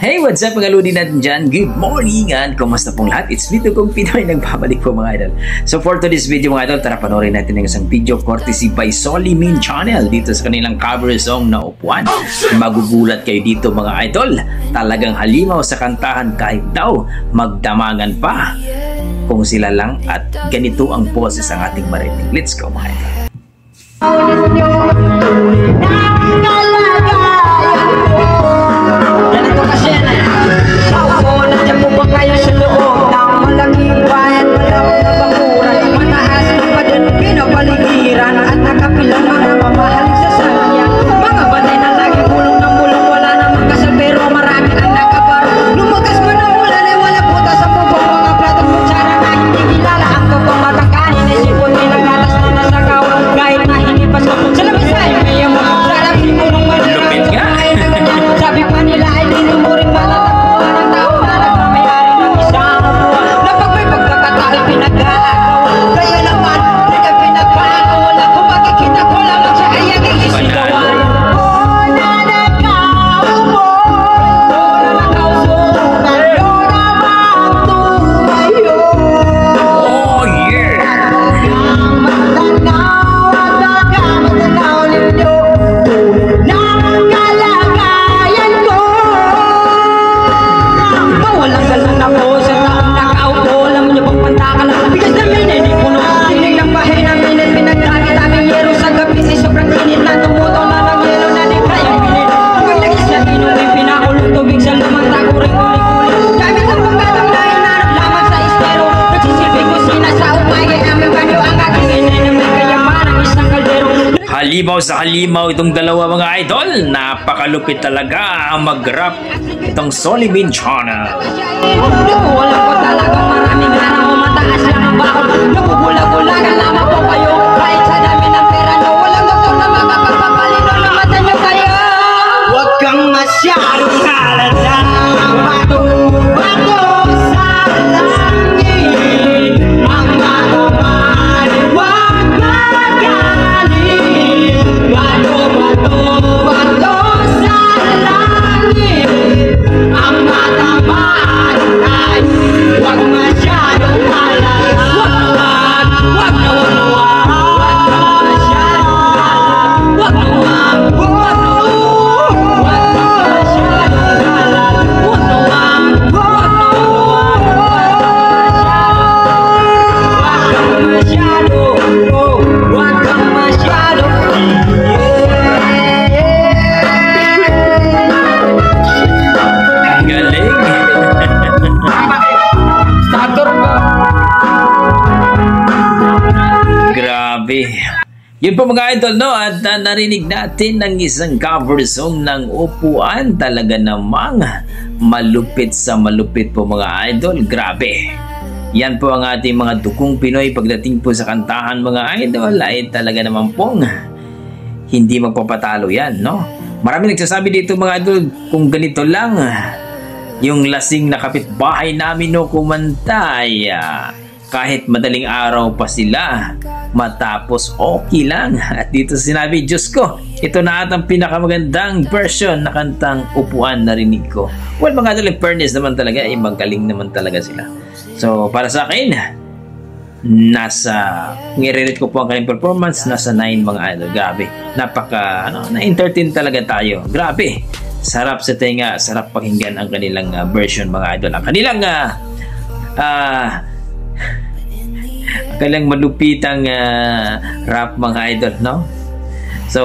Hey, what's up mga lodi natin dyan? Good morning and kumusta pong lahat? It's Vito kong Pinoy nagbabalik po mga idol. So for today's video mga idol, tara panoorin natin ng isang video courtesy by Solimin Channel dito sa kanilang cover song na Upuan. Magugulat kayo dito mga idol. Talagang halimaw sa kantahan kahit daw magdamagan pa. Kung sila lang at ganito ang poses ang ating marinig. Let's go mga idol. Ganito kasi yan eh. Ako, nandiyan po ba kayo sa loob ng malaking bayan, malawak na bakuran, mataas na padan, pinapaligiran at nakapilang mga mamahal sa sanya. Mga batay na lagi bulong ng bulong, wala namang kasal pero marami ang nakabaro. Lumagas man ang ulan ay wala puta sa bubong, mga platong kutsara na hindi kilala. Ang totoong matangkanin ay sipon nilagatas na nasa kawang kahit na hindi pa sopong. Sa labas tayo may yamang, sarap si punong Lupit nga. sabi pa nila ay dinumuring matatagpuan ang tao na nagmamayari ng isang upuan na pag may pagkakataon pinag-aagawan. Kaya naman, di ka pinagpakawalan kung makikita ko lamang siya ay ang isisigawan. Na nakaupo, na nakausukan, yun ang magtumayo. Oh yeah! Matanaw ninyo ng kalagayan ko. Mawalang galang ako sa taong nakaupo. Alam niyo bang pantakal ang bigas namin ay di puno. Tinig ng bahay namin at pinagdagit aming yero sa gabi. Si sobrang init na tumutong na ng yelo na di kayang pinit. Huwag lagi sa inumin pinakulong tubig sa lumang taguring ulit-ulit. Gamit ang pagkatang na hinarap lamang sa estero. Nagsisilbing kusina sa umay aming banyo ang aking inay na may kayaman ang isang kaldero. Halimaw sa halimaw itong dalawa mga idol. Napakalupit talaga ang mag-rap itong Solimin Channel. Nakuwalan ko talagang maraming araw. Mataas lang ang bakod. Nakugulag-gulagan lamang po kayo. Kahit sa dami ng pera nyo, walang doktor na makapagpapalino na mata nyo kayo. Huwag kang masyadong halata. Bato-bato sa langit. Ang matuman, huwag magalit. Bato-bato sa langit. Ang matamaan ay huwag masyadong halata. Huwag na masyadong halata. Huwag na masyadong halata. Huwag kang masyadong Ang galing. Starter ka. Grabe. Yun po mga idol, no? At narinig natin ng isang cover song ng Upuan. Talaga namang malupit sa malupit po mga idol. Grabe. Yan po ang ating mga dukong Pinoy pagdating po sa kantahan mga idol. Ay talaga naman pong hindi magpapatalo yan, no? Marami nagsasabi dito mga idol, kung ganito lang yung lasing na kapitbahay namin no kumantay, kahit madaling araw pa sila matapos okay lang. At dito sinabi, Diyos ko, ito na atang pinakamagandang version na kantang Upuan narinig ko. Well mga idol, in fairness naman talaga, magaling naman talaga sila. So para sa akin, nire-rate ko po ang kanilang performance, nasa 9 mga idol. Grabe, napaka na-entertain talaga tayo. Grabe, sarap sa tenga, sarap pakinggan ang kanilang version mga idol. Ang kanilang malupitang rap mga idol, no? So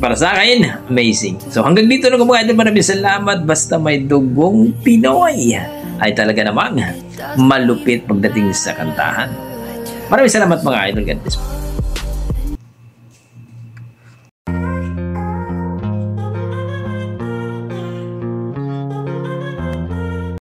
para sa akin, amazing. So hanggang dito na mga idol, maraming salamat. Basta may dugong Pinoy ay talaga namang malupit pagdating sa kantahan. Maraming salamat mga idol. God bless.